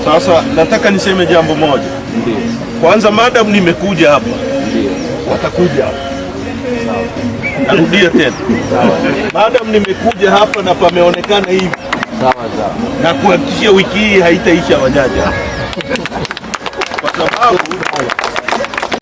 Sasa nataka niseme jambo moja. Ndio. Kwanza madam nimekuja hapa. Ndio. Watakuja hapa. Sawa. Narudia tena. Sawa. Madam nimekuja hapa na pameonekana hivi. Sawa sawa. Na kuhakikishia wiki hii haitaisha wajaja. Kwa sababu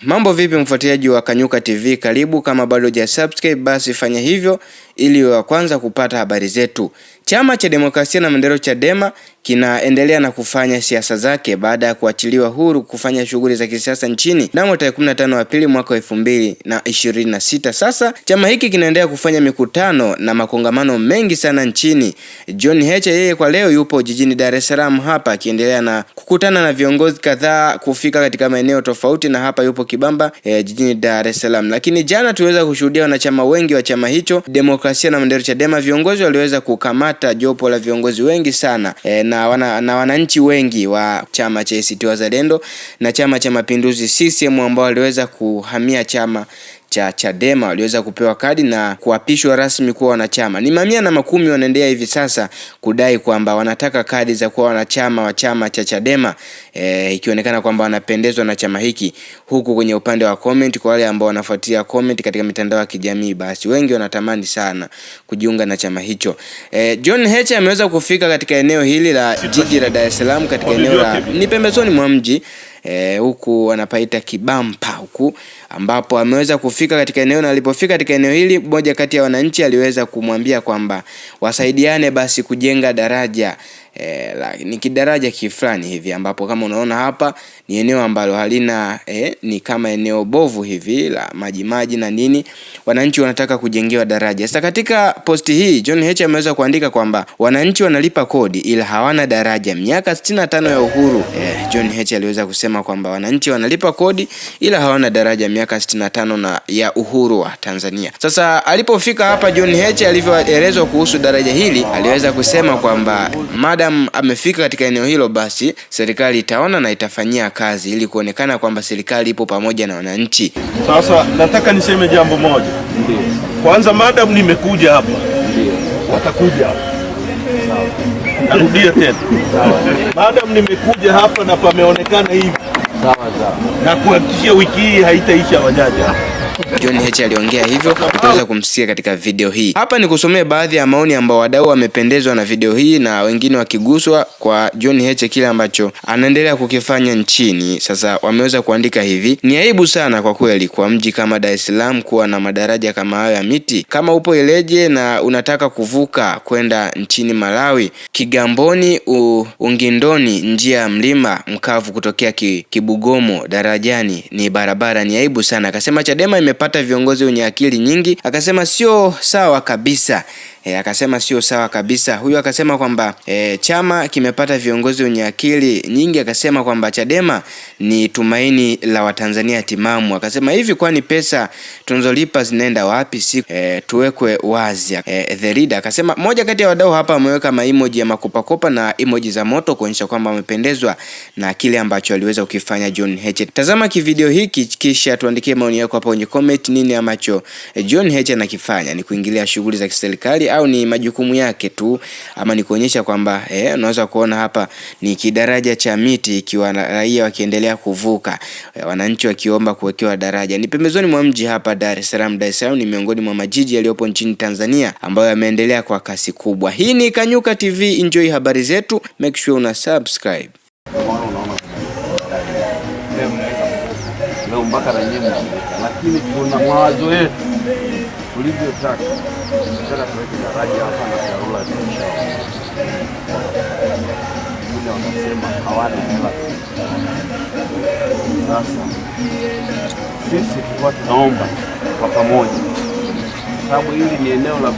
mambo vipi mfuatiliaji wa Kanyuka TV, karibu. Kama bado hujasubscribe basi fanya hivyo ili wa kwanza kupata habari zetu. Chama cha Demokrasia na Maendeleo Chadema kinaendelea na kufanya siasa zake baada ya kuachiliwa huru kufanya shughuli za kisiasa nchini mnamo tarehe 15 Aprili mwaka 2026. Sasa chama hiki kinaendelea kufanya mikutano na makongamano mengi sana nchini. John Heche yeye kwa leo yupo jijini Dar es Salaam hapa akiendelea na kukutana na viongozi kadhaa kufika katika maeneo tofauti, na hapa yupo Kibamba jijini Dar es Salaam. Lakini jana tuweza kushuhudia wanachama wengi wa chama hicho Demokrasia na Maendeleo Chadema, viongozi waliweza kukamata jopo la viongozi wengi sana na wananchi wengi wa chama cha ACT Wazalendo na chama cha Mapinduzi CCM ambao waliweza kuhamia chama cha Chadema, waliweza kupewa kadi na kuapishwa rasmi kuwa wanachama. Ni mamia na makumi wanaendelea hivi sasa kudai kwamba wanataka kadi za kuwa wanachama wa chama cha Chadema, ikionekana kwamba wanapendezwa na chama hiki. Huku kwenye upande wa comment, kwa wale ambao wanafuatia comment katika mitandao ya kijamii, basi wengi wanatamani sana kujiunga na chama hicho. John Heche ameweza kufika katika eneo hili la jiji la Dar es Salaam, katika eneo la ni pembezoni mwa mji huku wanapaita Kibamba huku, ambapo ameweza kufika katika eneo, na alipofika katika eneo hili mmoja kati ya wananchi aliweza kumwambia kwamba wasaidiane basi kujenga daraja ni kidaraja kifulani hivi, ambapo kama unaona hapa ni eneo ambalo halina ni kama eneo bovu hivi la maji na nini. Wananchi wanataka kujengewa daraja. Sasa katika posti hii John Heche ameweza kuandika kwamba wananchi wanalipa kodi ila hawana daraja. Miaka 65 ya uhuru. John Heche aliweza kusema kwamba wananchi wanalipa kodi ila hawana daraja, miaka 65 na ya uhuru wa Tanzania. Sasa alipofika hapa John Heche, alivyoelezwa kuhusu daraja hili, aliweza kusema kwamba madam amefika katika eneo hilo, basi serikali itaona na itafanyia kazi ili kuonekana kwamba serikali ipo pamoja na wananchi. Sasa nataka niseme jambo moja. Ndio. Kwanza madam nimekuja hapa. Ndio. Watakuja hapa. Sawa. Narudia tena. Sawa. Madam nimekuja hapa na pameonekana hivi. Sawa sawa. Na kuhakikishia wiki hii haitaisha wajaja. John Heche aliongea hivyo, utaweza kumsikia katika video hii. Hapa ni kusomea baadhi ya maoni ambao wadau wamependezwa na video hii na wengine wakiguswa kwa John Heche kile ambacho anaendelea kukifanya nchini. Sasa wameweza kuandika hivi: ni aibu sana kwa kweli kwa mji kama Dar es Salaam kuwa na madaraja kama hayo ya miti. Kama upo Ileje na unataka kuvuka kwenda nchini Malawi, Kigamboni, Ungindoni, njia ya mlima mkavu kutokea Kibugomo darajani ni barabara, ni aibu sana. Akasema Chadema imepata viongozi wenye akili nyingi. Akasema sio sawa kabisa. Akasema sio sawa kabisa. Huyu akasema kwamba chama kimepata viongozi wenye akili nyingi. Akasema kwamba Chadema ni tumaini la Watanzania timamu. Akasema hivi, kwani pesa tunazolipa zinaenda wapi? Si tuwekwe wazi. The Leader akasema moja kati ya wadau hapa ameweka emoji ya makopakopa na emoji za moto kuonyesha kwamba amependezwa na kile ambacho aliweza kukifanya John Heche. Tazama kivideo hiki kisha tuandikie maoni yako hapo kwenye comment. Nini ambacho John Heche anakifanya? Ni kuingilia shughuli za kiserikali au ni majukumu yake tu, ama ni kuonyesha kwamba unaweza kuona hapa ni kidaraja cha miti ikiwa raia wakiendelea kuvuka, wananchi wakiomba kuwekewa daraja. Ni pembezoni mwa mji hapa Dar es Salaam. Dar es Salaam ni miongoni mwa majiji yaliyopo nchini Tanzania ambayo yameendelea kwa kasi kubwa. Hii ni Kanyuka TV, enjoy habari zetu, make sure una subscribe. Leo mpaka na nyinyi, lakini kuna mawazo yetu tulivyotaka tuweke daraja hapa na dharura inshallah. Kuna wanasema hawana hela. Sasa sisi tulikuwa tunaomba kwa pamoja, sababu hili ni eneo la